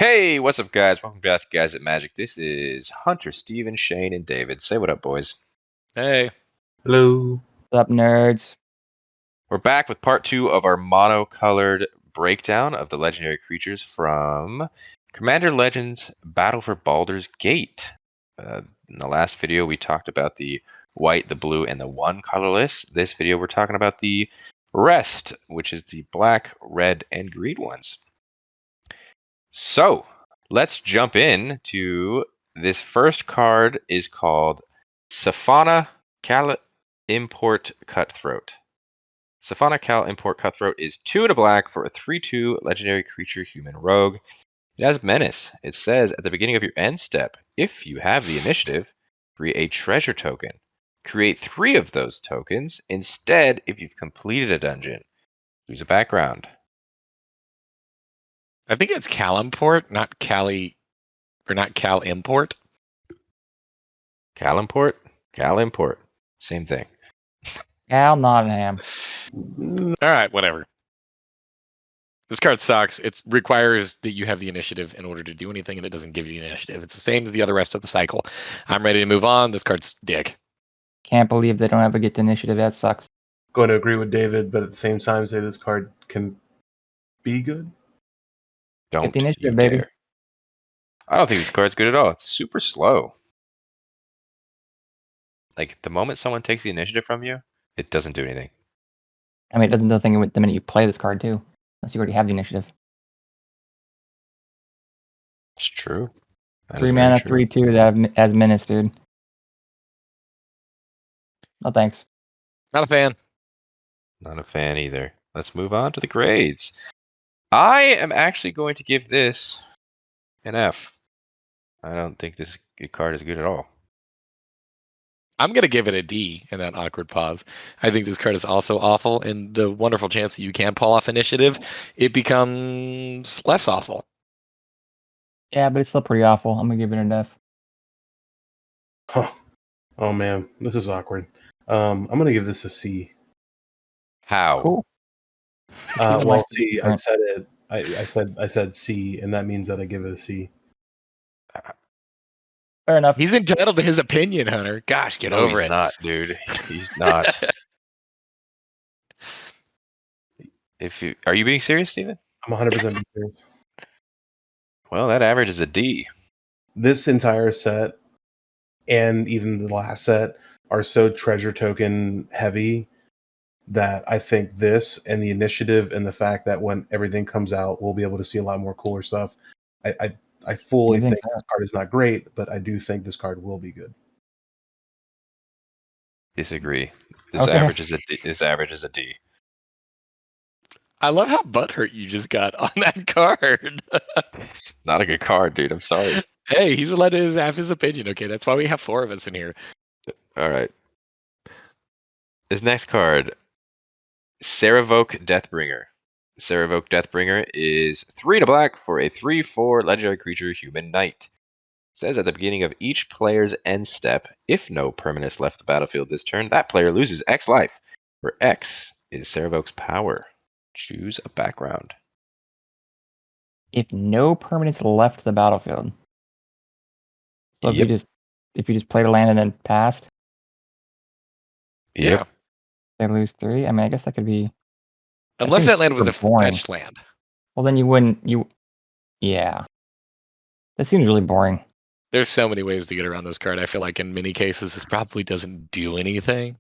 Hey, what's up, guys? Welcome back to Guys at Magic. This is Hunter, Steven, Shane, and David. Say what up, boys. Hey. Hello. What's up, nerds? We're back with part 2 of our monocolored breakdown of the legendary creatures from Commander Legends Battle for Baldur's Gate. In the last video, we talked about the white, the blue, and the one colorless. This video, we're talking about the rest, which is the black, red, and green ones. So, let's jump in to this first card is called Safana Calimport Cutthroat. Safana Calimport Cutthroat is 2 and a black for a 3/2 legendary creature human rogue. It has Menace. It says at the beginning of your end step, if you have the initiative, create a treasure token. Create 3 of those tokens instead if you've completed a dungeon. Use a background. I think it's Calimport, not Cali, or not Calimport. Calimport. Same thing. Cal Nottingham. All right, whatever. This card sucks. It requires that you have the initiative in order to do anything, and it doesn't give you the initiative. It's the same as the other rest of the cycle. I'm ready to move on. This card's dick. Can't believe they don't ever get the initiative. That sucks. Going to agree with David, but at the same time say this card can be good. Don't Get the initiative, you baby. dare. I don't think this card's good at all. It's super slow. Like, the moment someone takes the initiative from you, it doesn't do anything. I mean, it doesn't do anything the minute you play this card, too. Unless you already have the initiative. It's true. That 3 is very mana, true. 3/2 that has Menace, dude. No thanks. Not a fan. Not a fan either. Let's move on to the grades. I am actually going to give this an F. I don't think this card is good at all. I'm going to give it a D in that awkward pause. I think this card is also awful, and the wonderful chance that you can pull off initiative, it becomes less awful. Yeah, but it's still pretty awful. I'm going to give it an F. Huh. Oh man, this is awkward. I'm gonna give this a C. How? Cool. Well, C. I said it. I said C, and that means that I give it a C. Fair enough. He's entitled to his opinion, Hunter. Gosh, get over he's it. not, dude. He's not. Are you being serious, Steven? I'm 100% serious. Well, that average is a D. This entire set, and even the last set, are so treasure token heavy that I think this and the initiative and the fact that when everything comes out, we'll be able to see a lot more cooler stuff. I fully think so? this card is not great, but I do think this card will be good. Disagree. This Okay. average is a D. I love how butthurt you just got on that card. It's not a good card, dude. I'm sorry. Hey, he's allowed to have his opinion, okay? That's why we have 4 of us in here. All right. This next card, Sarevok Deathbringer. Sarevok Deathbringer is 3 to black for a 3/4 legendary creature human knight. It says at the beginning of each player's end step, if no permanents left the battlefield this turn, that player loses X life, where X is Sarevok's power. Choose a background. If no permanents left the battlefield. So Yep. if you just played a land and then passed, Yep. they lose 3. I mean, I guess that could be. Unless seems that land was a super boring. fetched land. Well, then you wouldn't. Yeah. That seems really boring. There's so many ways to get around this card. I feel like in many cases, this probably doesn't do anything.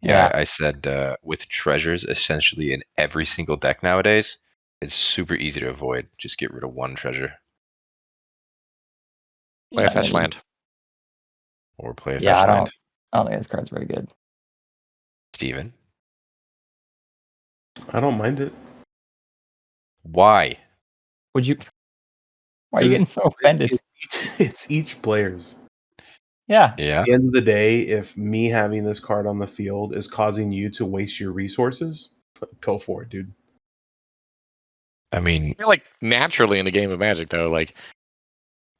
Yeah, I said with treasures essentially in every single deck nowadays, it's super easy to avoid. Just get rid of 1 treasure. Play a fetch land. Or play a Yeah, fetch I land. don't think this card's very good. Steven? I don't mind it. Why? Would you? Why are you getting so offended? It's each player's. Yeah. Yeah. At the end of the day, if me having this card on the field is causing you to waste your resources, go for it, dude. I mean, I feel like naturally in a game of Magic, though, like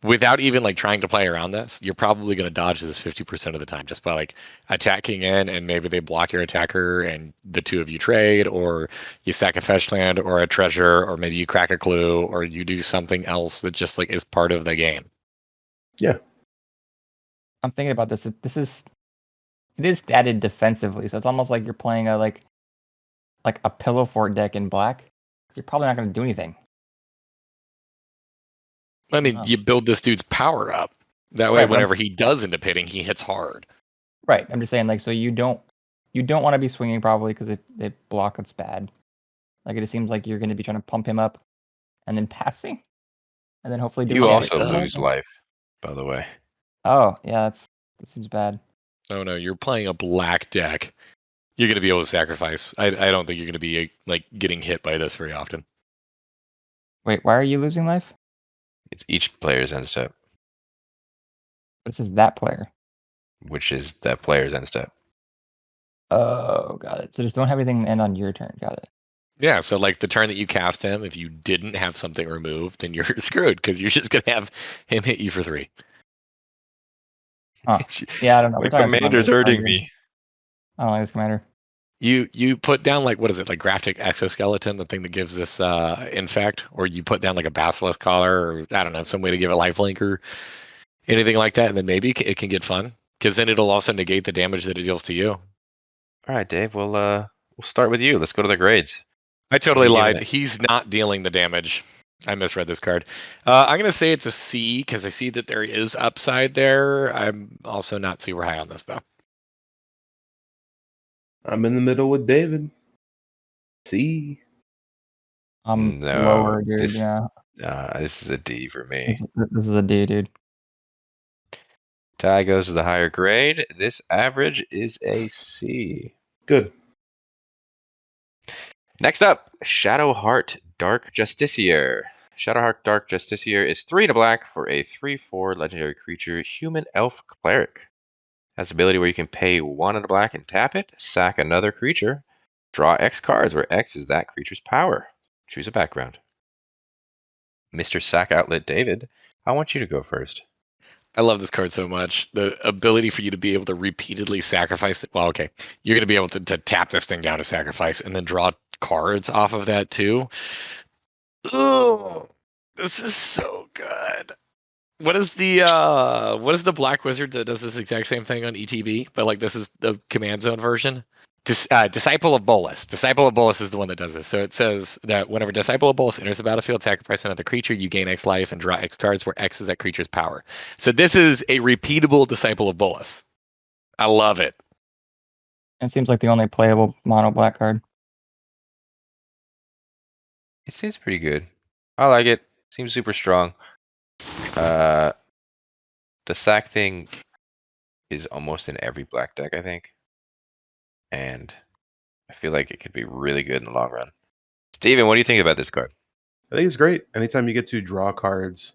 without even like trying to play around this, you're probably going to dodge this 50% of the time just by like attacking in, and maybe they block your attacker and the two of you trade, or you sack a fetch land or a treasure, or maybe you crack a clue, or you do something else that just like is part of the game. Yeah. I'm thinking about this. It is statted defensively, so it's almost like you're playing a like a pillow fort deck in black. You're probably not going to do anything. I mean, Oh. you build this dude's power up. That way, Right, but whenever he does end up hitting, he hits hard. Right. I'm just saying, like, so you don't want to be swinging probably because they block. It's bad. Like it just seems like you're going to be trying to pump him up, and then passing, and then hopefully doing You damage. also lose life, by the way. Oh yeah, that seems bad. Oh no, you're playing a black deck. You're going to be able to sacrifice. I don't think you're going to be like getting hit by this very often. Wait, why are you losing life? It's each player's end step, This is that player. which is that player's end step. Oh, got it. So just don't have anything end on your turn. Got it. Yeah, so like the turn that you cast him, if you didn't have something removed, then you're screwed because you're just going to have him hit you for 3. Huh. Yeah, I don't know. My We're talking commander's about hurting me. I don't like this commander. You put down like, what is it, like Graphic Exoskeleton, the thing that gives this infect, or you put down like a Basilisk Collar, or I don't know, some way to give it lifelink or anything like that, and then maybe it can get fun because then it'll also negate the damage that it deals to you. All right, Dave. We'll start with you. Let's go to the grades. I totally What are you lied. giving it? He's not dealing the damage. I misread this card. I'm going to say it's a C because I see that there is upside there. I'm also not super high on this, though. I'm in the middle with David. C. I'm No, lower, dude. this- Yeah, This is a D for me. this is a D, dude. Ty goes to the higher grade. This average is a C. Good. Next up, Shadowheart Dark Justiciar. Shadowheart Dark Justiciar is 3 and a black for a 3/4 legendary creature, human elf cleric. Has the ability where you can pay 1 and a black and tap it, sack another creature, draw X cards where X is that creature's power. Choose a background. Mr. Sack Outlet David, I want you to go first. I love this card so much. The ability for you to be able to repeatedly sacrifice it. Well, okay. You're going to be able to tap this thing down to sacrifice and then draw cards off of that too. Oh, this is so good. What is the Black Wizard that does this exact same thing on ETB? But like this is the command zone version. Disciple of Bolus. Disciple of Bolus is the one that does this. So it says that whenever Disciple of Bolus enters the battlefield, sacrifice another creature, you gain X life and draw X cards where X is that creature's power. So this is a repeatable Disciple of Bolus. I love it. It seems like the only playable mono black card. It seems pretty good. I like it. Seems super strong. The sack thing is almost in every black deck, I think. And I feel like it could be really good in the long run. Steven, what do you think about this card? I think it's great. Anytime you get to draw cards,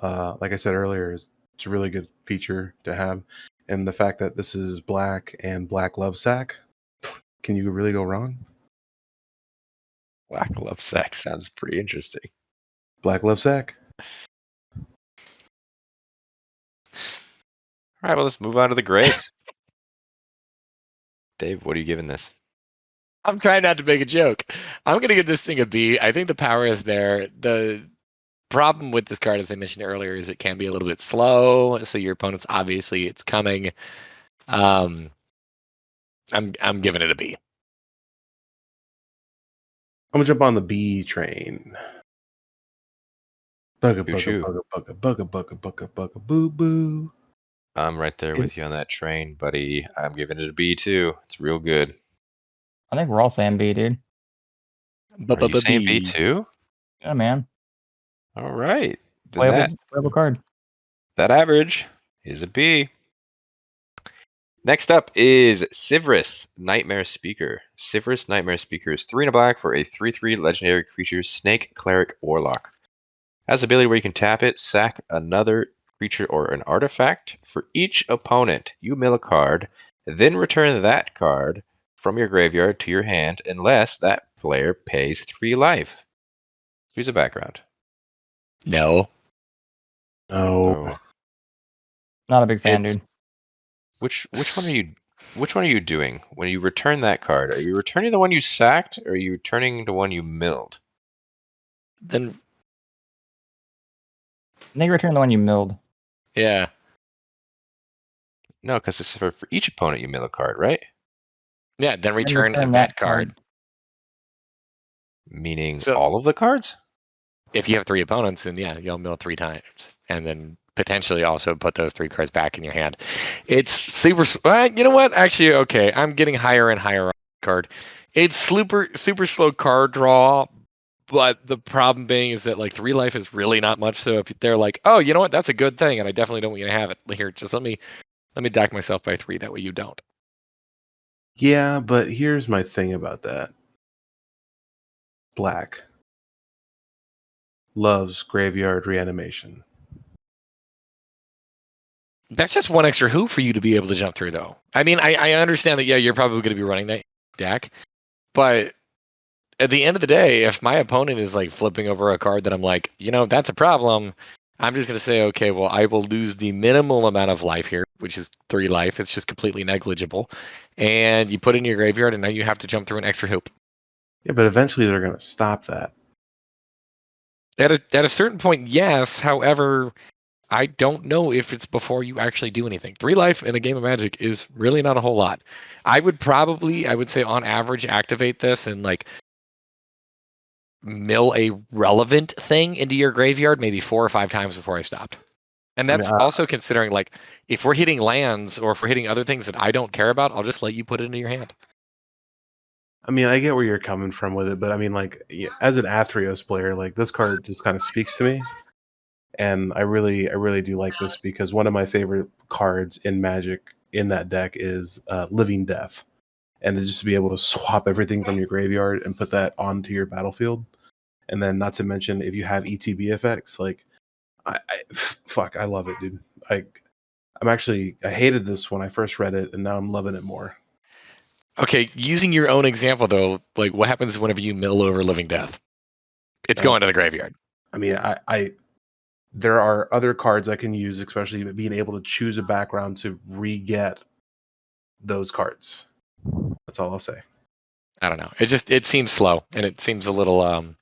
like I said earlier, it's a really good feature to have. And the fact that this is black and black love sack, can you really go wrong? Black Love Sack sounds pretty interesting. Black love sack. All right, well, let's move on to the grades. Dave, what are you giving this? I'm trying not to make a joke. I'm going to give this thing a B. I think the power is there. The problem with this card, as I mentioned earlier, is it can be a little bit slow. So your opponent's obviously it's coming. I'm giving it a B. I'm gonna jump on the B train. Bugga bugga Choo-choo. bugga bugga bugga bugga bugga boo boo. I'm right there with you on that train, buddy. I'm giving it a B too. It's real good. I think we're all saying B, dude. Are you saying B too? Yeah, man. All right. Then Playable card. that average is a B. Next up is Sivriss, Nightmare Speaker. Sivriss, Nightmare Speaker is 3 and a black for a 3/3 legendary creature, Snake, Cleric, Warlock. Has the ability where you can tap it, sack another creature or an artifact. For each opponent, you mill a card, then return that card from your graveyard to your hand unless that player pays 3 life. Choose a background. No. No. Oh. Not a big fan, It's- dude. Which one are you doing when you return that card? Are you returning the one you sacked, or are you returning the one you milled? Then I think you return the one you milled. yeah. No, because it's for each opponent you mill a card, right? Yeah, then Then return return that card. Meaning So- all of the cards? If you have 3 opponents, then yeah, you'll mill 3 times. And then potentially also put those 3 cards back in your hand. It's super you know what? Actually, okay, I'm getting higher and higher on the card. It's super slow card draw, but the problem being is that like 3 life is really not much. So if they're like, oh, you know what, that's a good thing, and I definitely don't want you to have it. Here, just let me deck myself by 3. That way you don't. Yeah, but here's my thing about that. Black loves graveyard reanimation. That's just one extra hoop for you to be able to jump through, though. I mean, I understand that, yeah, you're probably going to be running that deck, but at the end of the day, if my opponent is like flipping over a card that I'm like, you know, that's a problem, I'm just going to say, okay, well, I will lose the minimal amount of life here, which is 3 life. It's just completely negligible. And you put it in your graveyard, and now you have to jump through an extra hoop. Yeah, but eventually they're going to stop that. At a certain point, yes. However, I don't know if it's before you actually do anything. 3 life in a game of Magic is really not a whole lot. I would say on average, activate this and like mill a relevant thing into your graveyard maybe 4 or 5 times before I stopped. And that's also considering like if we're hitting lands or if we're hitting other things that I don't care about, I'll just let you put it into your hand. I mean, I get where you're coming from with it, but I mean, like, as an Athreos player, like this card just kind of speaks to me, and I really do like this because one of my favorite cards in Magic in that deck is Living Death, and to just be able to swap everything from your graveyard and put that onto your battlefield, and then not to mention if you have ETB effects, like, I love it, dude. I hated this when I first read it, and now I'm loving it more. Okay, using your own example though, like what happens whenever you mill over Living Death? It's going to the graveyard. I mean, there are other cards I can use, especially being able to choose a background to re-get those cards. That's all I'll say. I don't know. It seems slow and it seems a little I'm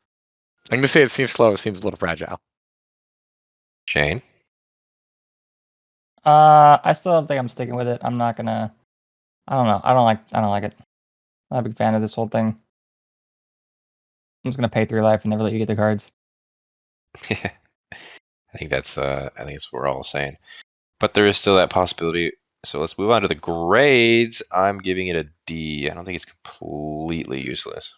gonna say it seems slow, it seems a little fragile. Shane? I still don't think I'm sticking with it. I'm not gonna. I don't know. I don't like it. I'm not a big fan of this whole thing. I'm just gonna pay 3 life and never let you get the cards. I think that's what we're all saying. But there is still that possibility. So let's move on to the grades. I'm giving it a D. I don't think it's completely useless.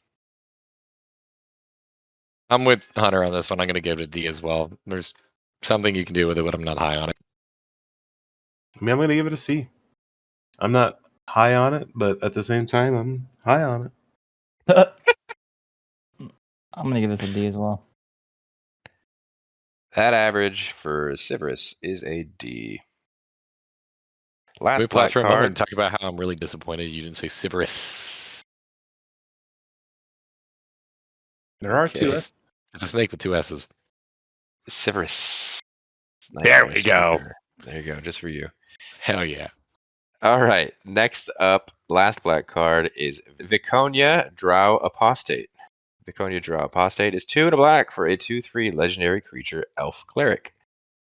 I'm with Hunter on this one. I'm gonna give it a D as well. There's something you can do with it, but I'm not high on it. I mean, I'm going to give it a C. I'm not high on it, but at the same time, I'm high on it. I'm gonna give this a D as well. That average for Sivriss is a D. Can we Last pause black for a moment card. and talk about how I'm really disappointed you didn't say Sivriss. There are Okay. two. It's a snake with 2 S's. Sivriss. There we go. There you go, just for you. Hell yeah. All right. Next up, last black card is Viconia Drow Apostate. Viconia Drow Apostate is 2 and a black for a 2/3 legendary creature elf cleric.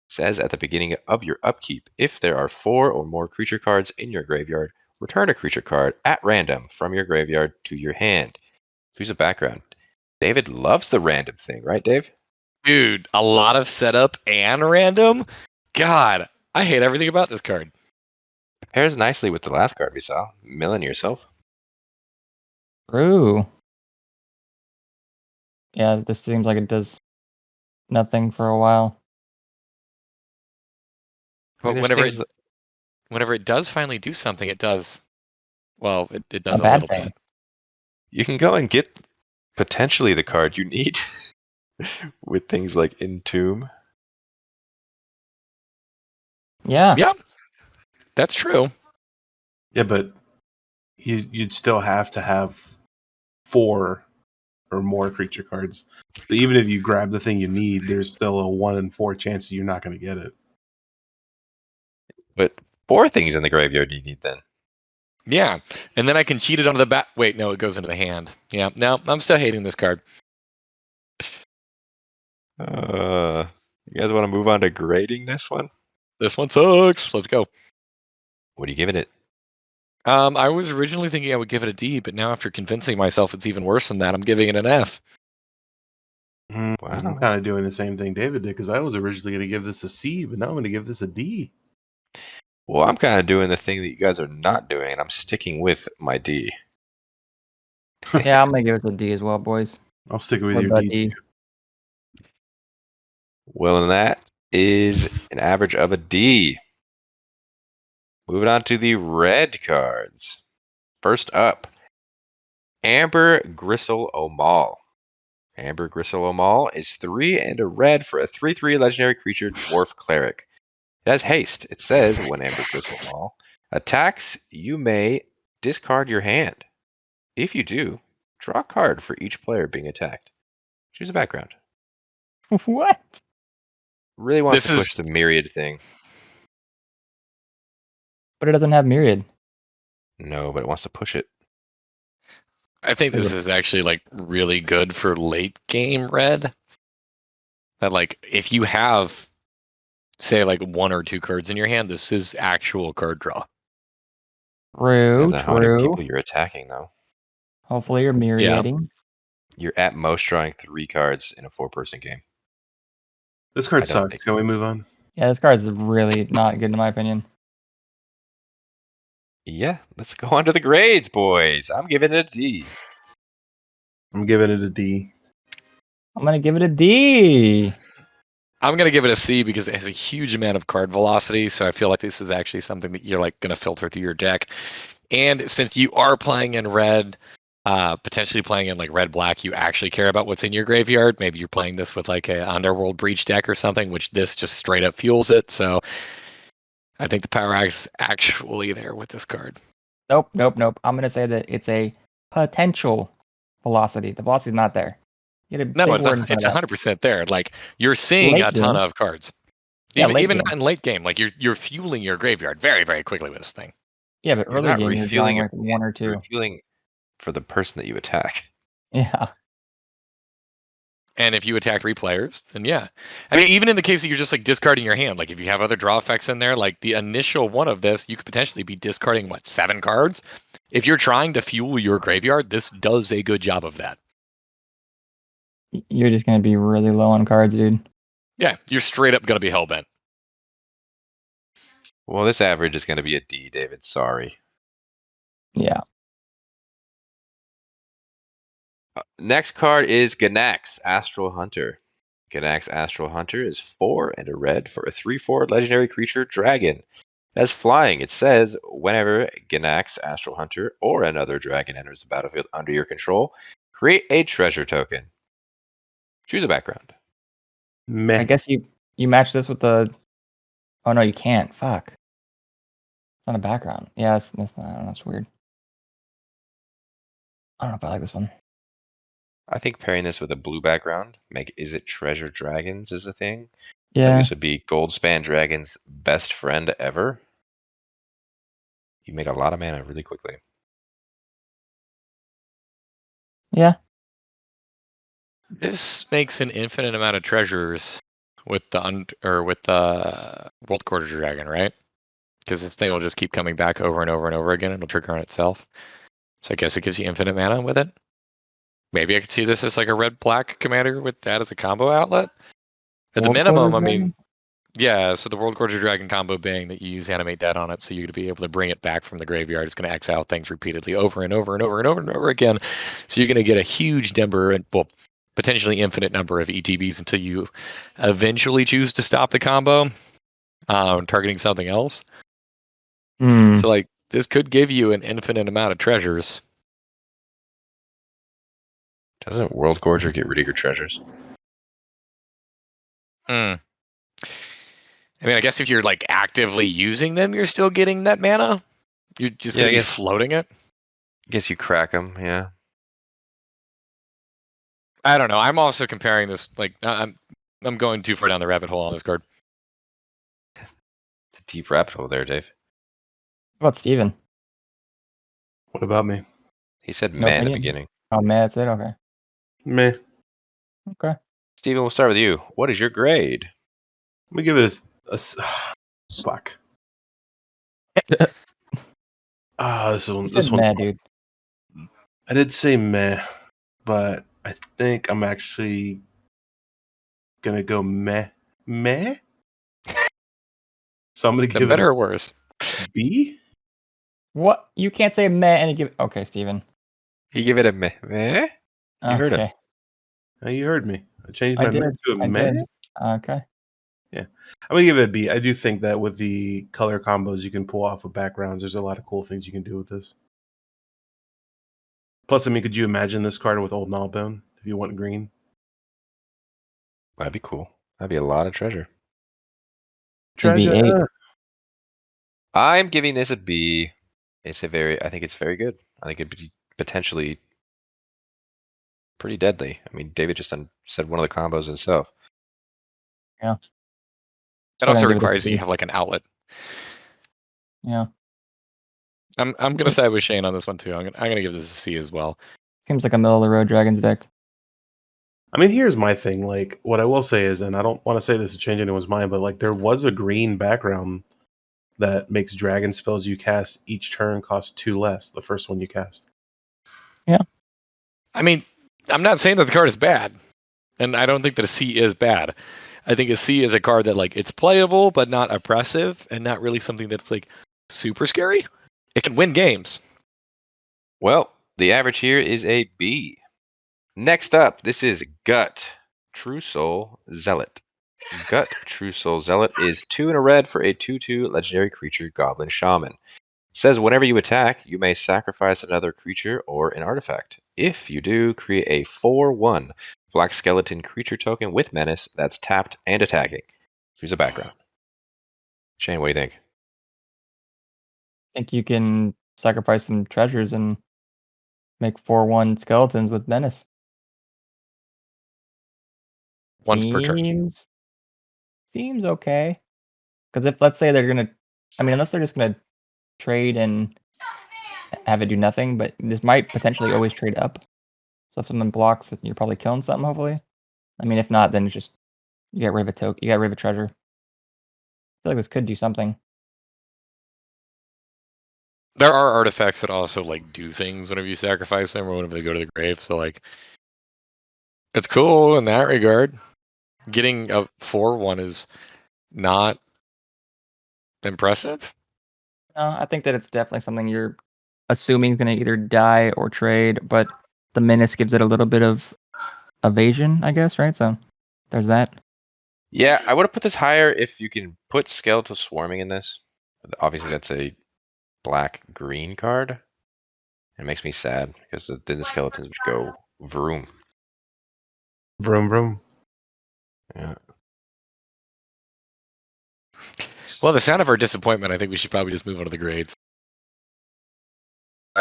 Says at the beginning of your upkeep, if there are 4 or more creature cards in your graveyard, return a creature card at random from your graveyard to your hand. Here's a background. David loves the random thing, right, Dave? Dude, a lot of setup and random? God, I hate everything about this card. It pairs nicely with the last card we saw, milling yourself. True. Yeah, this seems like it does nothing for a while. But There's whenever things it does finally do something, it does. Well, it does A a bad little thing. bit. you can go and get potentially the card you need with things like Entomb. Yeah. Yep, that's true. Yeah, but you'd still have to have 4 or more creature cards. So even if you grab the thing you need, there's still a 1 in 4 chance that you're not going to get it. But 4 things in the graveyard you need then. Yeah, and then I can cheat it onto the back. Wait, no, it goes into the hand. Yeah, no, I'm still hating this card. You guys want to move on to grading this one? This one sucks. Let's go. What are you giving it? I was originally thinking I would give it a D, but now after convincing myself it's even worse than that, I'm giving it an F. I'm Wow. kind of doing the same thing David did, because I was originally going to give this a C, but now I'm going to give this a D. Well, I'm kind of doing the thing that you guys are not doing, and I'm sticking with my D. Yeah, I'm gonna give it a D as well, boys. I'll stick with What your about D. D? Well, and that is an average of a D. Moving on to the red cards. First up, Amber Gristle Omal. Amber Gristle Omal is 3 and a red for a 3/3 legendary creature dwarf cleric. It has haste. It says when Amber Gristle Omal attacks, you may discard your hand. If you do, draw a card for each player being attacked. Choose a background. What? Really wants This to push is- the myriad thing. But it doesn't have myriad. No, but it wants to push it. I think Is this is actually like really good for late game red. That like if you have say like 1 or 2 cards in your hand, this is actual card draw. True, Depends on how many true. people you're attacking, though. Hopefully you're myriading. You're at most drawing 3 cards in a 4-person game. This I card don't sucks. think- Can we move on? Yeah, this card is really not good in my opinion. Yeah, let's go on to the grades, boys. I'm giving it a D. I'm giving it a D. I'm gonna give it a D. I'm gonna give it a C because it has a huge amount of card velocity, so I feel like this is actually something that you're like gonna filter through your deck. And since you are playing in red, potentially playing in like red black, you actually care about what's in your graveyard. Maybe you're playing this with like a Underworld Breach deck or something, which this just straight up fuels it. So I think the power is actually there with this card. Nope. I'm gonna say that it's a potential velocity. The velocity's not there. Get a No, big word in front it's of that. 100% there. Like you're seeing Late a ton game. of cards. Yeah, Even, late even game. not in late game, like you're fueling your graveyard very, very quickly with this thing. Yeah, but You're early not game you're drawing refueling like 1 or 2. You're refueling for the person that you attack. Yeah. And if you attack 3 players, then yeah. I mean, even in the case that you're just like discarding your hand, like if you have other draw effects in there, like the initial one of this, you could potentially be discarding 7 cards. If you're trying to fuel your graveyard, this does a good job of that. You're just gonna be really low on cards, dude. Yeah, you're straight up going to be hellbent. Well, this average is going to be a D, David. Sorry. Yeah. Next card is Ganax, Astral Hunter. Ganax Astral Hunter is 4 and a red for a 3/4 legendary creature dragon. As flying, it says whenever Ganax Astral Hunter or another dragon enters the battlefield under your control, create a treasure token. Choose a background. Meh. I guess you match this with the. Oh no, you can't. Fuck. It's not a background. Yeah, that's not. I don't know. It's weird. I don't know if I like this one. I think pairing this with a blue background, is it Treasure Dragons is a thing? Yeah. Like this would be Goldspan Dragon's best friend ever. You make a lot of mana really quickly. Yeah. This makes an infinite amount of treasures with the World Quarter Dragon, right? Because this thing will just keep coming back over and over and over again. It'll trigger on itself. So I guess it gives you infinite mana with it. Maybe I could see this as like a red-black commander with that as a combo outlet. At the World minimum, Quarter I mean, Dragon? yeah, so the World Gorger Dragon combo being that you use Animate Dead on it, so you're going to be able to bring it back from the graveyard. It's going to exile things repeatedly over and over and over and over and over again. So you're going to get a huge number, and well, potentially infinite number of ETBs until you eventually choose to stop the combo, targeting something else. Hmm. So like this could give you an infinite amount of treasures. Doesn't World Gorger get rid of your treasures? I mean, I guess if you're like actively using them, you're still getting that mana. You're just Yeah, going I to be guess. floating it. Guess you crack them, yeah. I don't know. I'm also comparing this. Like, I'm going too far down the rabbit hole on this card. The deep rabbit hole there, Dave. What about Steven? What about me? He said No meh in the opinion? beginning. Oh man, that's it. Okay. Meh. Okay. Steven, we'll start with you. What is your grade? Let me give it fuck. This You one. said This one. meh, dude. I did say meh, but I think I'm actually gonna go meh. So I'm gonna The give better it or worse? a B. What? You can't say meh and you give. Okay, Steven. He give it a meh. Meh? You heard him. Okay. Now you heard me. I changed I my meh did. to a I meh. did. Okay. I'm gonna give it a B. I do think that with the color combos you can pull off with backgrounds, there's a lot of cool things you can do with this. Plus, I mean, could you imagine this card with Old Gnawbone if you want green? That'd be cool. That'd be a lot of treasure. It'd be Treasure. 8. I'm giving this a B. I think it's very good. I think it'd be potentially pretty deadly. I mean, David just said one of the combos himself. It Still also gonna give it a requires that you C. have like an outlet. Yeah. I'm gonna side with Shane on this one too. I'm gonna give this a C as well. Seems like a middle of the road Dragons deck. I mean, here's my thing. Like, what I will say is, and I don't want to say this to change anyone's mind, but like, there was a green background that makes dragon spells you cast each turn cost 2 less. The first one you cast. I mean, I'm not saying that the card is bad, and I don't think that a C is bad. I think a C is a card that like it's playable but not oppressive, and not really something that's like super scary. It can win games. Well, the average here is a B. Next up, this is Gut, True Soul Zealot. Gut, True Soul Zealot is 2 and a red for a 2/2 legendary creature Goblin Shaman. Says whenever you attack, you may sacrifice another creature or an artifact. If you do, create a 4/1 black skeleton creature token with menace that's tapped and attacking. Here's a background. Shane, what do you think? I think you can sacrifice some treasures and make 4/1 skeletons with menace. Once per turn. Seems okay. Because if let's say they're gonna, I mean, unless they're just gonna trade and have it do nothing, but this might potentially always trade up. So if someone blocks, you're probably killing something. Hopefully, I mean, if not, then it's just you get rid of a token. You get rid of a treasure. I feel like this could do something. There are artifacts that also like do things whenever you sacrifice them or whenever they go to the grave. So like, it's cool in that regard. Getting a 4/1 is not impressive. I think that it's definitely something you're assuming is going to either die or trade, but the menace gives it a little bit of evasion, I guess, right? So there's that. Yeah, I would have put this higher if you can put Skeletal Swarming in this. Obviously, that's a black-green card. It makes me sad because then the skeletons would go vroom. Vroom vroom. Yeah. Well, the sound of our disappointment, I think we should probably just move on to the grades.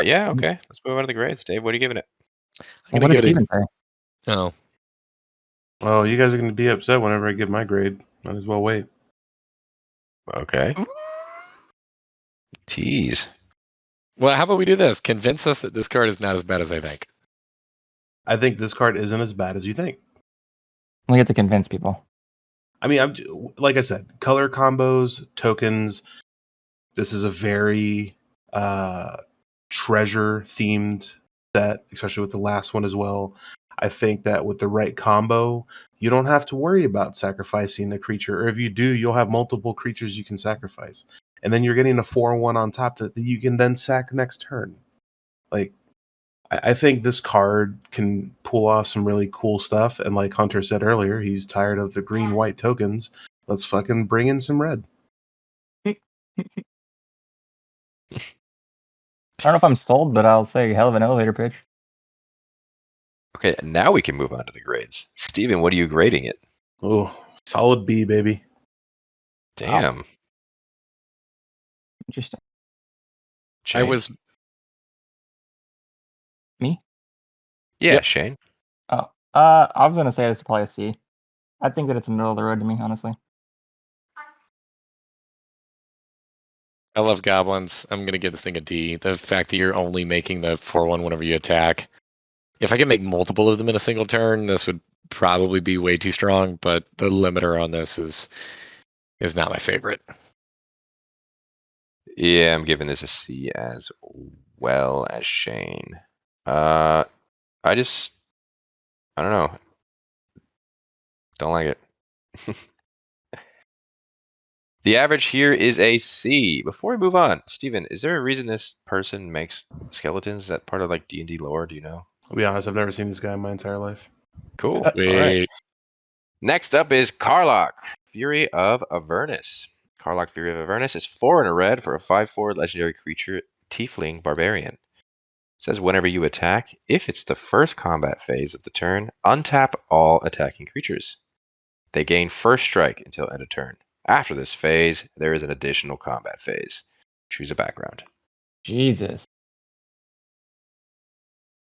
Yeah, okay. Let's move on to the grades. Dave, what are you giving it? I'm What gonna did give it Steven say? Oh, Oh, you guys are going to be upset whenever I give my grade. Might as well wait. Okay. Tease. well, how about we do this? Convince us that this card is not as bad as I think. I think this card isn't as bad as you think. We have to convince people. I mean, like I said, color combos, tokens. This is a very treasure themed set, especially with the last one as well. I think that with the right combo, you don't have to worry about sacrificing a creature, or if you do, you'll have multiple creatures you can sacrifice, and then you're getting a 4/1 on top that you can then sack next turn. Like, I think this card can pull off some really cool stuff, and like Hunter said earlier, he's tired of the green-white tokens. Let's fucking bring in some red. I don't know if I'm sold, but I'll say hell of an elevator pitch. Okay, now we can move on to the grades. Steven, what are you grading it? Oh, solid B, baby. Damn. Interesting. I Shane? was Me? Yeah, Yep. Shane. Oh, I was gonna say this is probably a C. I think that it's middle of the road to me, honestly. I love goblins. I'm gonna give this thing a D. The fact that you're only making the 4/1 whenever you attack. If I could make multiple of them in a single turn, this would probably be way too strong. But the limiter on this is not my favorite. Yeah, I'm giving this a C as well as Shane. I don't know. Don't like it. The average here is a C. Before we move on, Steven, is there a reason this person makes skeletons? Is that part of like D&D lore? Do you know? I'll be honest, I've never seen this guy in my entire life. Cool. All right. Next up is Karlach, Fury of Avernus. Karlach, Fury of Avernus is 4 in a red for a 5/4 legendary creature, Tiefling Barbarian. It says whenever you attack, if it's the first combat phase of the turn, untap all attacking creatures. They gain first strike until end of turn. After this phase, there is an additional combat phase. Choose a background. Jesus.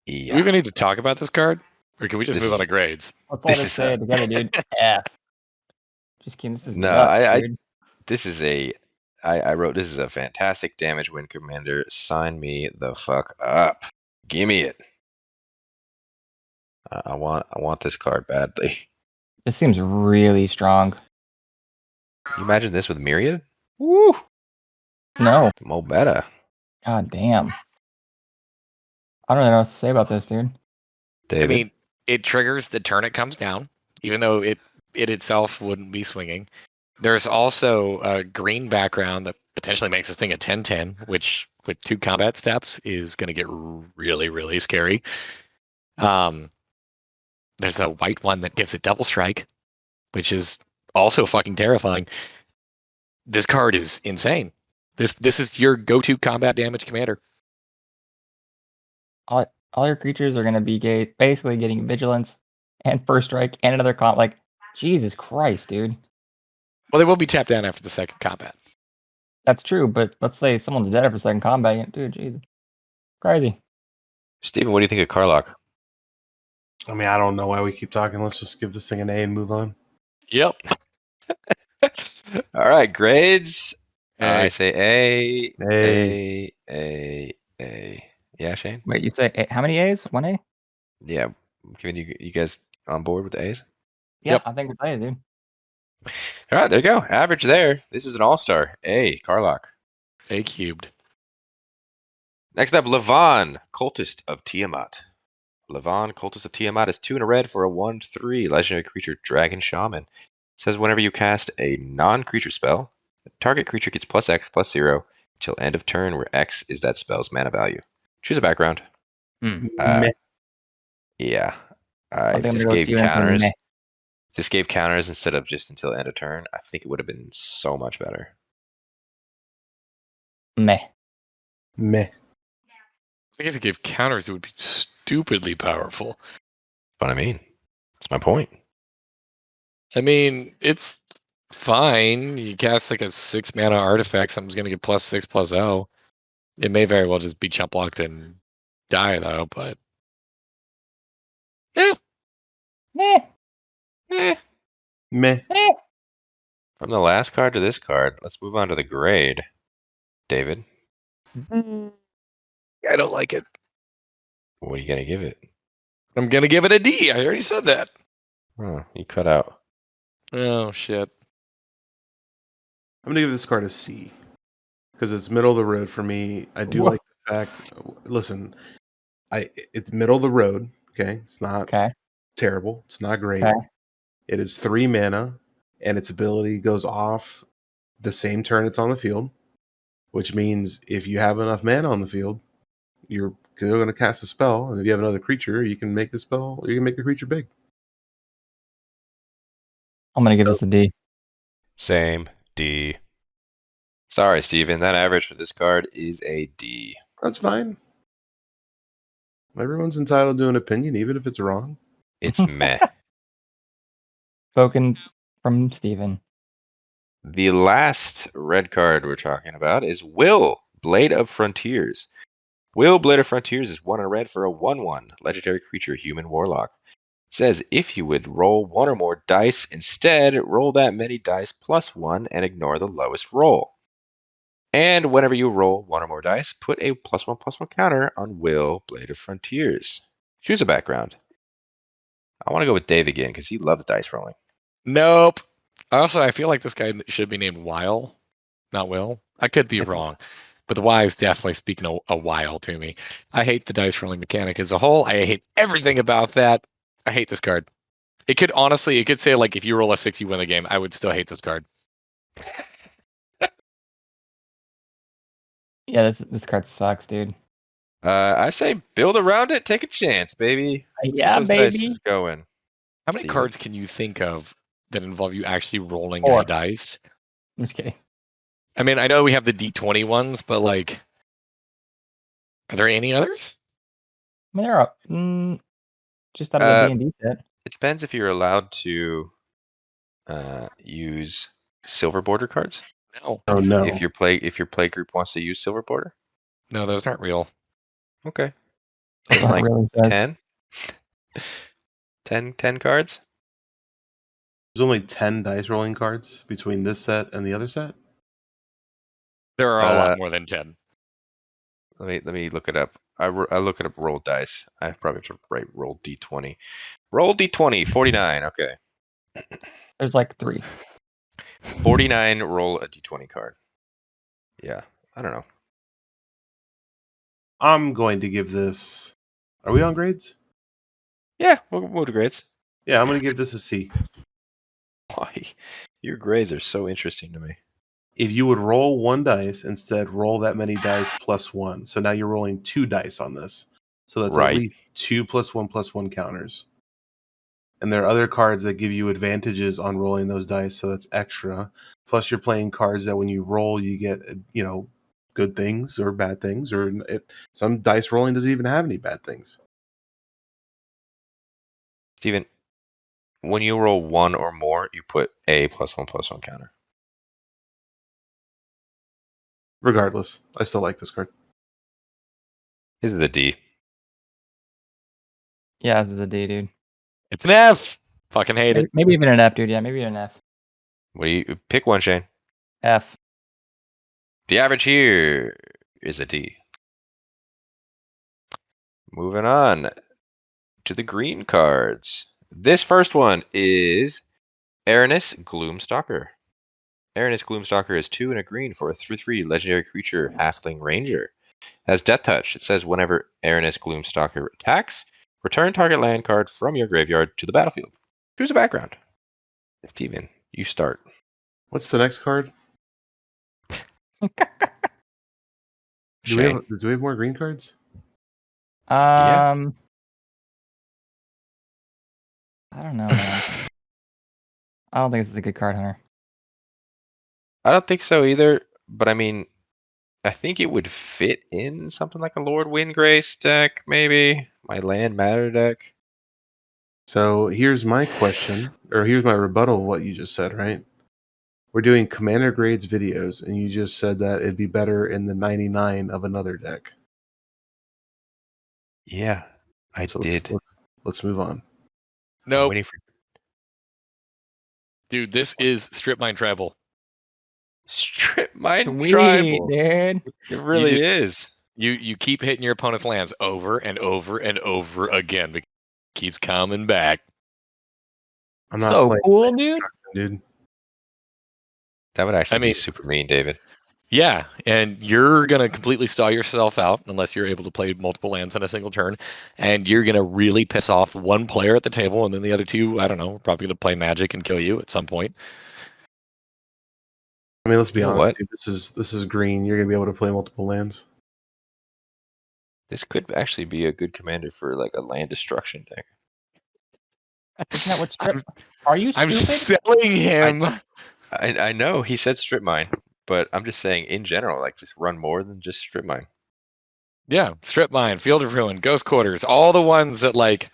Do we even need to talk about this card? Or can we just This move is- on to grades? Let's all This just is say a- it together, dude. F. Just kidding. This is No, nuts, dude. this is I wrote this is a fantastic damage win commander. Sign me the fuck up. Give me it. I want this card badly. This seems really strong. Can you imagine this with Myriad? Woo! No. Mo better. God damn. I don't really know what to say about this, dude. David. I mean, it triggers the turn it comes down, even though it itself wouldn't be swinging. There's also a green background that potentially makes this thing a 10/10, which with 2 combat steps is going to get really, really scary. There's a white one that gives it double strike, which is also fucking terrifying. This card is insane. This is your go-to combat damage commander. All your creatures are going to be basically getting vigilance and first strike and another comp. Like, Jesus Christ, dude. Well, they will be tapped down after the second combat. That's true, but let's say someone's dead after second combat. Dude, Jesus. Crazy. Steven, what do you think of Karlach? I mean, I don't know why we keep talking. Let's just give this thing an A and move on. Yep. All right, grades. I A. say A. A. Yeah, Shane? Wait, you say how many A's? 1 A? Yeah, I'm giving you guys on board with the A's? Yeah, Yep. I think it's A, dude. All right, there you go. Average there. This is an all-star. A, Karlach. A cubed. Next up, Livaan, Cultist of Tiamat. Livaan, Cultist of Tiamat is 2 in a red for a 1/3 legendary creature, Dragon Shaman. It says whenever you cast a non-creature spell, the target creature gets +X/+0 until end of turn, where X is that spell's mana value. Choose a background. Meh. Yeah. I If think I'm this gonna go gave Steven for counters, meh. if this gave counters instead of just until end of turn, I think it would have been so much better. Meh. Meh. I think if it gave counters, it would be stupidly powerful. That's what I mean. That's my point. I mean, it's fine. You cast like a 6 mana artifact, something's going to get +6/+0. It may very well just be chump blocked and die, though, but. Yeah. Meh. Meh. Meh. From the last card to this card, let's move on to the grade. David, I don't like it. what are you going to give it? I'm going to give it a D. I already said that. Oh, you cut out. Oh, shit. I'm gonna give this card a C because it's middle of the road for me. I do Whoa. like the fact. Listen, it's middle of the road. Okay, it's not Okay. terrible. It's not great. Okay. It is 3 mana, and its ability goes off the same turn it's on the field, which means if you have enough mana on the field, you're going to cast a spell, and if you have another creature, you can make the spell. You can make the creature big. I'm gonna give this a D. Same. D. Sorry, Steven. That average for this card is a D. That's fine. Everyone's entitled to an opinion, even if it's wrong. It's meh. Spoken from Steven. The last red card we're talking about is Wyll, Blade of Frontiers. Wyll, Blade of Frontiers is 1 in a red for a 1/1 legendary creature, human warlock. It says if you would roll one or more dice instead, roll that many dice plus 1 and ignore the lowest roll. And whenever you roll one or more dice, put a +1/+1 counter on Wyll, Blade of Frontiers. Choose a background. I want to go with Dave again because he loves dice rolling. Nope. Also, I feel like this guy should be named Wyll, not Wyll. I could be I think- wrong, but the Y is definitely speaking a Wyll to me. I hate the dice rolling mechanic as a whole. I hate everything about that. I hate this card. It could say like if you roll a 6, you win the game. I would still hate this card. Yeah, this card sucks, dude. I say build around it, take a chance, baby. Let's Yeah, get those dice baby. going. How many Steven? cards can you think of that involve you actually rolling 4. a dice? I'm just kidding. I mean, I know we have the D20 ones, but like, are there any others? I mean, there are just out of the D&D set. It depends if you're allowed to use silver border cards. No, Oh no. If your play group wants to use silver border. no, those aren't real. Okay. That's Even what it like really says. 10? 10 cards? There's only 10 dice rolling cards between this set and the other set. There are a lot more than 10. Let me look it up. I look it up. Roll dice. I probably have to write roll d20. Roll d20. 49. Okay. There's like 3. 49. Roll a d20 card. Yeah. I don't know. I'm going to give this. Are we on grades? Yeah. We'll move to grades. Yeah, I'm going to give this a C. Why? Your grades are so interesting to me. If you would roll 1 dice, instead roll that many dice plus 1. So now you're rolling 2 dice on this. So that's Right. at least 2 +1/+1 counters. And there are other cards that give you advantages on rolling those dice, so that's extra. Plus, you're playing cards that when you roll, you get, good things or bad things, or some dice rolling doesn't even have any bad things. Steven, when you roll 1 or more, you put a +1/+1 counter. Regardless, I still like this card. This is a D. Yeah, this is a D, dude. It's an F. Fucking hate it. Maybe even an F, dude. Yeah, maybe an F. What do you pick one, Shane? F. The average here is a D. Moving on to the green cards. This first one is Erinis Gloomstalker. Erinis Gloomstalker is 2 and a green for a 3/3 legendary creature, halfling ranger. Has Death Touch. It says whenever Erinis Gloomstalker attacks, return target land card from your graveyard to the battlefield. Choose a background. Steven, you start. What's the next card? Do we Shane. have more green cards? Yeah. I don't know, man. I don't think this is a good card, Hunter. I don't think so either, but I mean, I think it would fit in something like a Lord Windgrace deck, maybe. My Land Matter deck. So here's my question, or here's my rebuttal of what you just said, right? We're doing Commander Grades videos, and you just said that it'd be better in the 99 of another deck. Yeah, I So did. let's move on. I'm Nope. waiting for Dude, this is Strip Mine Tribal. Strip Mine Sweet, Tribal. dude. It really is. You keep hitting your opponent's lands over and over and over again. It keeps coming back. I'm not So playing cool, dude. dude. That would actually I mean- be super mean, David. Yeah, and you're going to completely stall yourself out unless you're able to play multiple lands in a single turn. And you're going to really piss off one player at the table, and then the other two, I don't know, are probably going to play Magic and kill you at some point. I mean, let's be You know honest, what? dude. This is green. You're gonna be able to play multiple lands. This could actually be a good commander for like a land destruction deck. Isn't that what strip? Are you I'm stupid? selling him. I know he said Strip Mine, but I'm just saying in general, like just run more than just Strip Mine. Yeah, Strip Mine, Field of Ruin, Ghost Quarters, all the ones that like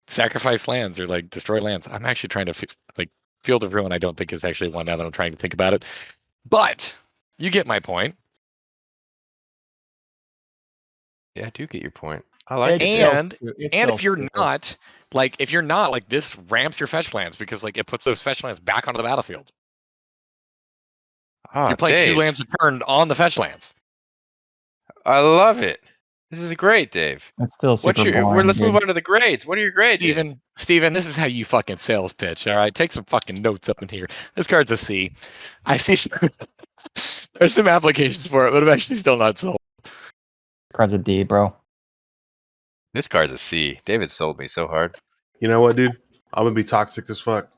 sacrifice lands or like destroy lands. I'm actually trying to like Field of Ruin. I don't think is actually one now that I'm trying to think about it, but you get my point. Yeah, I do get your point. I like it. It's Dave. still And stu- it's and still if you're stupid. not, like this ramps your fetch lands because like it puts those fetch lands back onto the battlefield. Oh, You're playing 2 Dave, lands a turn on the fetch lands. I love it. This is great, Dave. It's still super boring. Let's move dude. on to the grades. What are your grades, Dave? Steven, this is how you fucking sales pitch. All right, take some fucking notes up in here. This card's a C. I see there's some applications for it, but I'm actually still not sold. Card's a D, bro. This card's a C. David sold me so hard. You know what, dude? I'm gonna be toxic as fuck.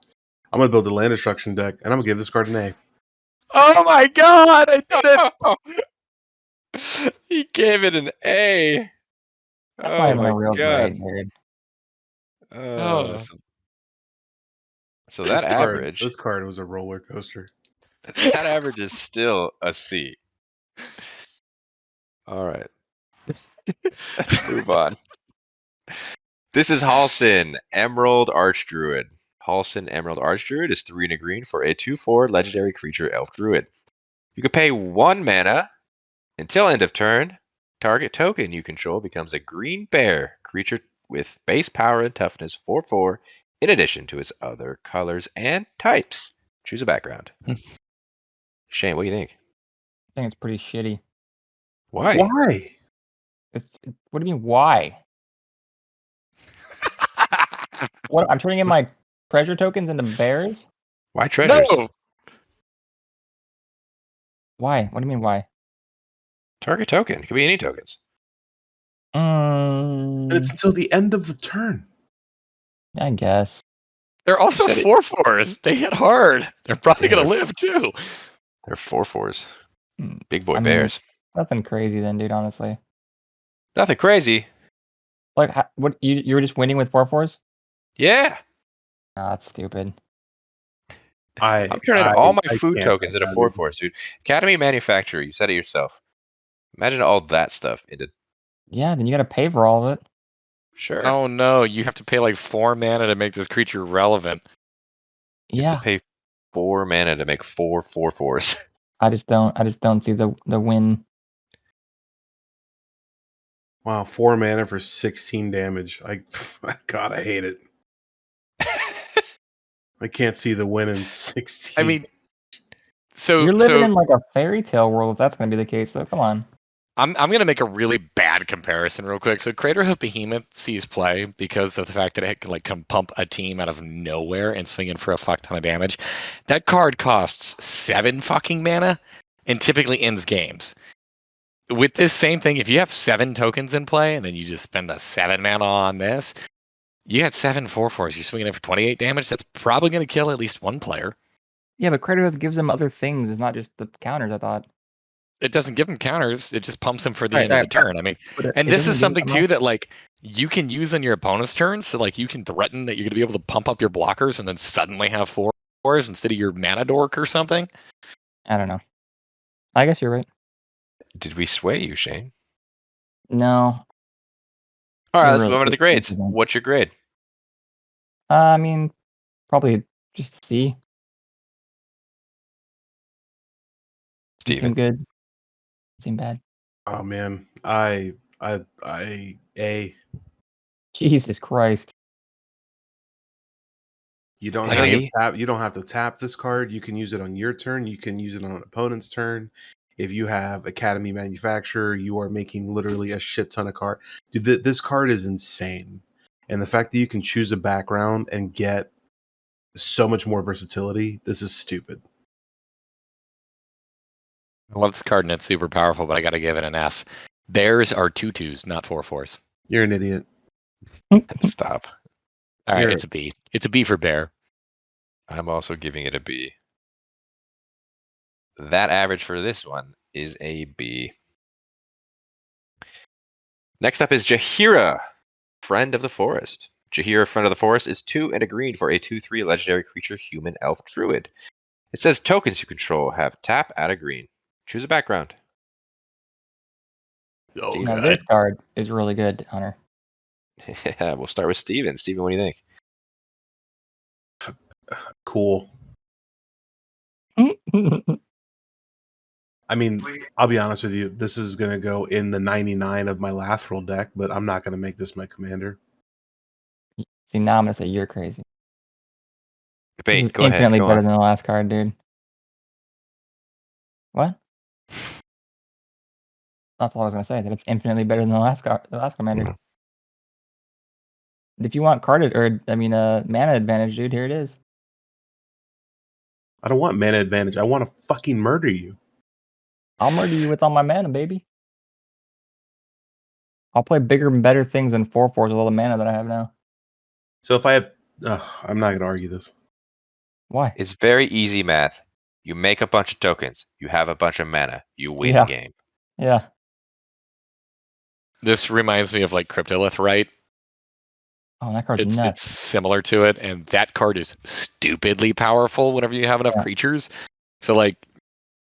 I'm gonna build a land destruction deck, and I'm gonna give this card an A. Oh my god, I did it! He gave it an A. That's not Oh even my a real god. grade, dude. Oh. So that average, This card was a roller coaster. that average is still a C. All right. Let's move on. This is Halsin, Emerald Archdruid. Halsin, Emerald Archdruid is 3 and a green for a 2/4 legendary creature elf druid. You can pay 1 mana until end of turn. Target token you control becomes a green bear creature with base power and toughness 4/4, in addition to its other colors and types. Choose a background. Shane, what do you think? I think it's pretty shitty. Why? Why? What do you mean, why? What? I'm turning in my treasure tokens into bears? Why treasures? No! Why? What do you mean, why? Target token. It could be any tokens. And it's until the end of the turn. I guess. They're also said it. 4/4s. They hit hard. They're probably Yeah, gonna they're live too. They're 4/4s. Hmm. Big boy I mean, bears. Nothing crazy then, dude, honestly. Nothing crazy. Like, what? You were just winning with 4/4s? Yeah. Nah, that's stupid. I'm turning all my I food can't tokens with into that, 4/4s, dude. Academy Manufacturer, you said it yourself. Imagine all that stuff into. Yeah, then you gotta pay for all of it. Sure. Oh no, you have to pay like 4 mana to make this creature relevant. You have Yeah, to pay 4 mana to make 4 4/4s. I just don't see the win. Wow, 4 mana for 16 damage. God, I hate it. I can't see the win in 16. I mean, so You're living in like a fairy tale world if that's gonna be the case, though. Come on. I'm gonna make a really bad comparison real quick. So Craterhoof Behemoth sees play because of the fact that it can like come pump a team out of nowhere and swing in for a fuck ton of damage. That card costs 7 fucking mana and typically ends games. With this same thing, if you have 7 tokens in play and then you just spend the 7 mana on this, you got 7 4/4s. You swing it in for 28 damage. That's probably gonna kill at least one player. Yeah, but Craterhoof gives them other things. It's not just the counters. I thought. It doesn't give him counters. It just pumps him for the Right, end of right, the turn. I mean, But and it this doesn't is give something them too that like you can use on your opponent's turns. So like you can threaten that you're gonna be able to pump up your blockers and then suddenly have 4/4s instead of your mana dork or something. I don't know. I guess you're right. Did we sway you, Shane? No. All right, You're let's really move on to the grades. confident. What's your grade? I mean, probably just C. Doesn't seem Steven? good. Doesn't seem bad. Oh man, A. Jesus Christ. You don't I have gotta to tap. You don't have to tap this card. You can use it on your turn. You can use it on an opponent's turn. If you have Academy Manufacturer, you are making literally a shit ton of card. Dude, this card is insane, and the fact that you can choose a background and get so much more versatility. This is stupid. I love this card and it's super powerful, but I gotta give it an F. Bears are 2/2s, not 4/4s. You're an idiot. Stop. All right, You're- it's a B. It's a B for bear. I'm also giving it a B. That average for this one is a B. Next up is Jaheira, Friend of the Forest. Jaheira, Friend of the Forest is 2 and a green for a 2/3 legendary creature human elf druid. It says tokens you control have tap, add a green. Choose a background. Oh, Now this card is really good, Hunter. Yeah, we'll start with Steven. Steven, what do you think? Cool. I mean, I'll be honest with you. This is going to go in the 99 of my Lathril deck, but I'm not going to make this my commander. See, now I'm gonna say you're crazy. This is Debate. Go ahead. infinitely Go better on. than the last card, dude. What? That's all I was gonna say. That it's infinitely better than the last commander. Mhm. If you want mana advantage, dude, here it is. I don't want mana advantage. I want to fucking murder you. I'll murder you with all my mana, baby. I'll play bigger and better things than 4/4s with all the mana that I have now. So if I have, I'm not going to argue this. Why? It's very easy math. You make a bunch of tokens. You have a bunch of mana. You win Yeah. a game. Yeah. This reminds me of like Cryptolith, right? Oh, that card's It's nuts. similar to it, and that card is stupidly powerful whenever you have enough Yeah. creatures. So like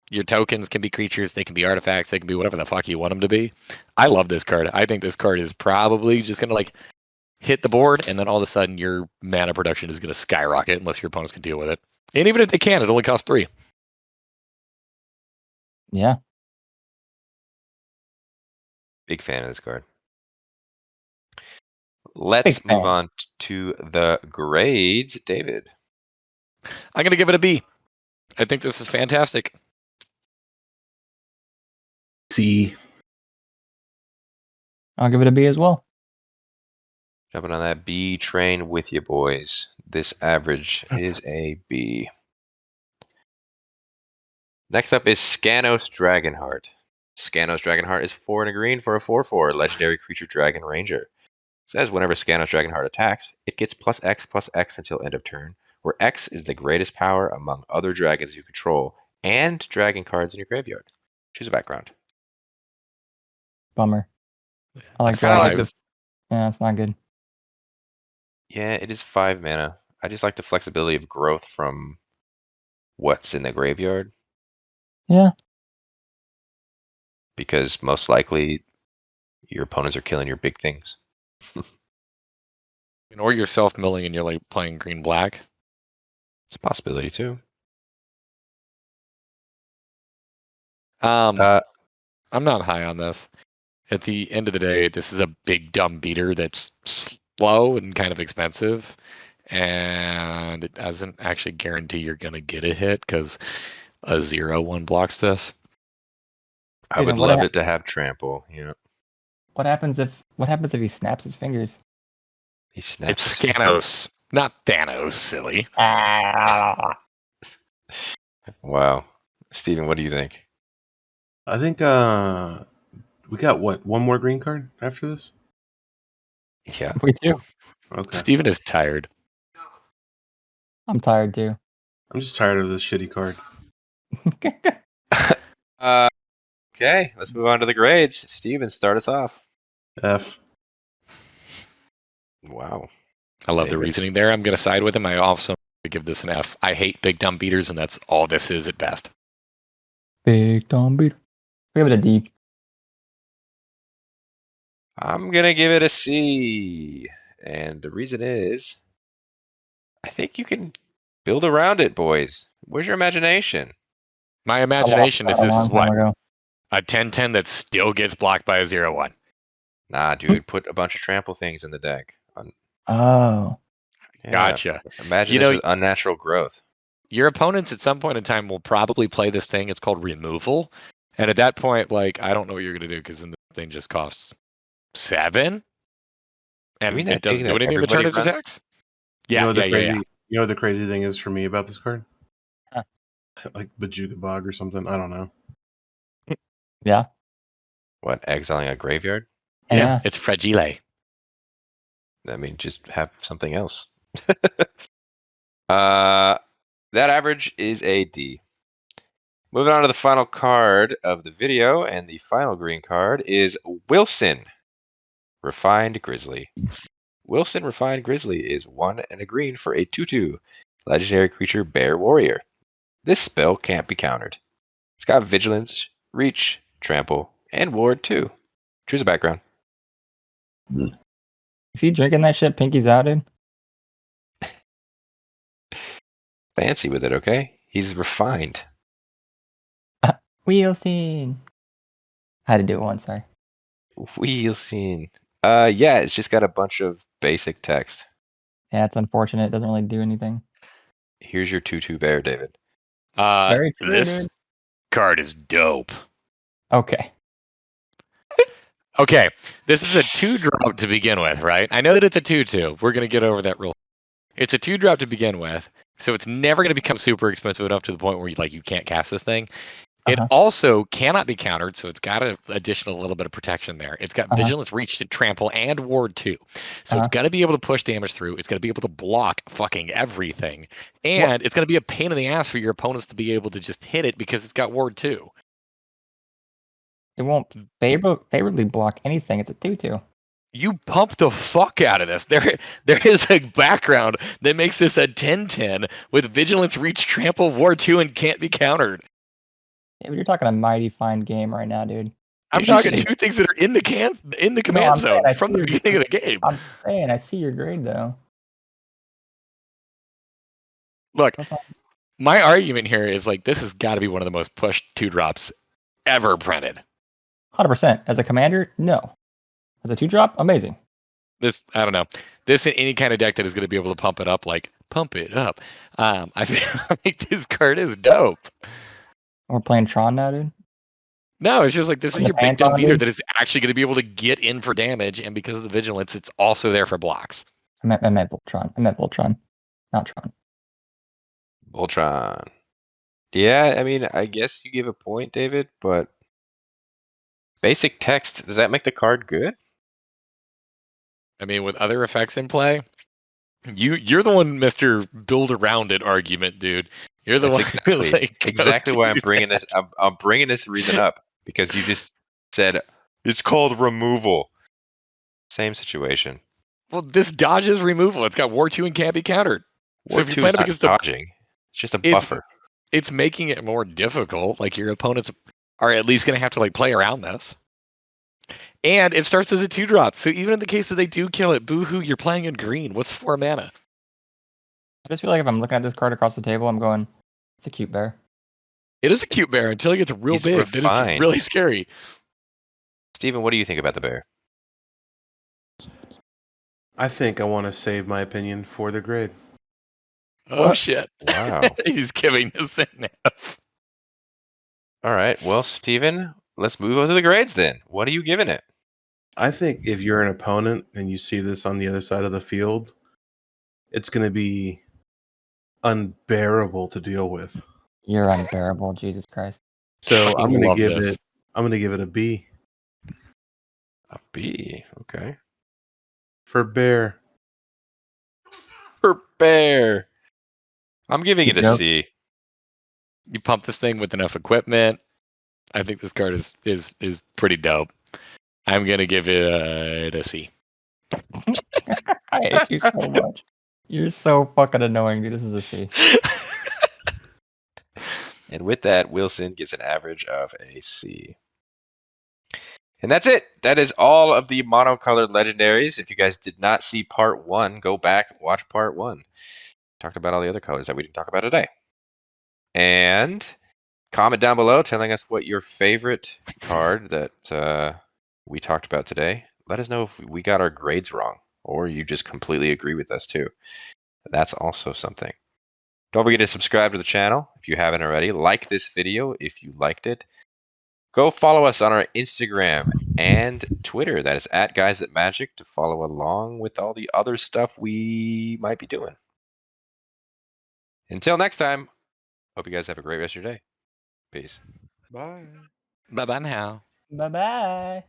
your tokens can be creatures, they can be artifacts, they can be whatever the fuck you want them to be. I love this card. I think this card is probably just gonna like hit the board, and then all of a sudden your mana production is gonna skyrocket unless your opponents can deal with it. And even if they can, it only costs 3. Yeah. Big fan of this card. Let's Big move fan. on to the grades. David. I'm gonna give it a B. I think this is fantastic. C. I'll give it a B as well. Jumping on that B train with you, boys. This average is a B. Next up is Skanos Dragonheart. Skanos Dragonheart is 4 and a green for a 4/4 legendary creature dragon ranger. It says whenever Skanos Dragonheart attacks, it gets +X/+X until end of turn, where X is the greatest power among other dragons you control and dragon cards in your graveyard. Choose a background. Bummer. I like kinda like dragons. Yeah, it's not good. Yeah, it is 5 mana. I just like the flexibility of growth from what's in the graveyard. Yeah. Because most likely your opponents are killing your big things. Or you're self-milling and you're like playing green-black. It's a possibility too. I'm not high on this. At the end of the day, this is a big dumb beater that's slow and kind of expensive, and it doesn't actually guarantee you're gonna get a hit because a 0/1 blocks this. I Dude, would and what love hap- it to have trample. What happens if he snaps his fingers? He snaps. It's his fingers. Skanos, not Thanos, silly. Wow, Steven, what do you think? I think we got one more green card after this? Yeah. We do. Okay. Steven is tired. I'm tired too. I'm just tired of this shitty card. Okay, let's move on to the grades. Steven, start us off. F. Wow. I love the David? reasoning there. I'm gonna side with him. I also give this an F. I hate big dumb beaters, and that's all this is at best. Big dumb beater. Give it a D. I'm gonna give it a C, and the reason is, I think you can build around it, boys. Where's your imagination? My imagination is A this is long what? time ago. A 10/10 that still gets blocked by a 0/1. Nah, dude, put a bunch of trample things in the deck. Oh. Yeah, Gotcha. Imagine You this know- with unnatural growth. Your opponents at some point in time will probably play this thing. It's called removal. And at that point, like, I don't know what you're going to do because then the thing just costs 7. And mean it that doesn't thing do that anything the turn it everybody runs? attacks? Yeah, You know what the crazy thing is for me about this card? Huh. Like Bajuga Bog or something. I don't know. Yeah. What, exiling a graveyard? Yeah. It's fragile. I mean, just have something else. That average is a D. Moving on to the final card of the video, and the final green card is Wilson, Refined Grizzly. Wilson Refined Grizzly is 1 and a green for a 2/2 legendary creature bear warrior. This spell can't be countered. It's got vigilance, reach, trample, and ward too. Choose a background. Is he drinking that shit? Pinky's out, dude. Fancy with it, okay? He's refined. Wilson. I had to do it once, sorry. Wilson. Yeah, it's just got a bunch of basic text. Yeah, it's unfortunate. It doesn't really do anything. Here's your 2/2 bear, David. Very true, This dude. card is dope. Okay. Okay, this is a 2-drop to begin with, right? I know that it's a 2/2. We're gonna get over that real. It's a 2-drop to begin with, so it's never gonna become super expensive enough to the point where you can't cast this thing. It also cannot be countered, so it's got an additional little bit of protection there. It's got Vigilance, Reach, Trample, and Ward 2. So it's going to be able to push damage through. It's going to be able to block fucking everything. And it's going to be a pain in the ass for your opponents to be able to just hit it because it's got Ward 2. It won't favorably block anything. It's a 2/2. You pump the fuck out of this. There is a background that makes this a 10/10 with Vigilance, Reach, Trample, Ward 2, and can't be countered. Yeah, but you're talking a mighty fine game right now, dude. I'm talking two things that are in the command zone from the beginning of the game. I'm saying I see your grade though. Look, my argument here is this has got to be one of the most pushed 2-drops ever printed. 100%. As a commander, no. As a 2-drop, amazing. This, I don't know. This in any kind of deck that is going to be able to pump it up, pump it up. I feel like this card is dope. We're playing Tron now, dude. No, it's just this is your big pants dumb on, beater dude? that is actually going to be able to get in for damage, and because of the vigilance, it's also there for blocks. I meant Voltron. Not Tron. Voltron. Yeah, I mean, I guess you give a point, David, but basic text, does that make the card good? I mean, with other effects in play, you're the one, Mr. Build around it argument, dude. You're the That's one exactly why I'm bringing this. I'm bringing this reason up because you just said it's called removal. Same situation. Well, this dodges removal. It's got War 2 and can't be countered. War 2 is not dodging. It's just a buffer. It's making it more difficult. Your opponents are at least going to have to play around this. And it starts as a 2-drop. So even in the case that they do kill it, boo-hoo, you're playing in green. What's 4 mana? I just feel like if I'm looking at this card across the table, I'm going, it's a cute bear. It is a cute bear until it gets real big. Then it's really scary. Steven, what do you think about the bear? I think I want to save my opinion for the grade. Oh, shit. Wow. He's giving us an F. All right. Well, Steven, let's move on to the grades then. What are you giving it? I think if you're an opponent and you see this on the other side of the field, it's going to be unbearable to deal with. You're unbearable, Jesus Christ. So I'm going to give it a B. A B. Okay. For bear. For bear. I'm giving it a C. You pump this thing with enough equipment. I think this card is pretty dope. I'm gonna give it a C. I hate you so much. You're so fucking annoying, dude. This is a C. And with that, Wilson gets an average of a C. And that's it. That is all of the monocolored legendaries. If you guys did not see part 1, go back, watch part 1. Talked about all the other colors that we didn't talk about today. And comment down below telling us what your favorite card that we talked about today. Let us know if we got our grades wrong or you just completely agree with us too. That's also something. Don't forget to subscribe to the channel if you haven't already. Like this video if you liked it. Go follow us on our Instagram and Twitter. That is @GuysThatMagic to follow along with all the other stuff we might be doing. Until next time, hope you guys have a great rest of your day. Peace. Bye. Bye-bye now. Bye-bye.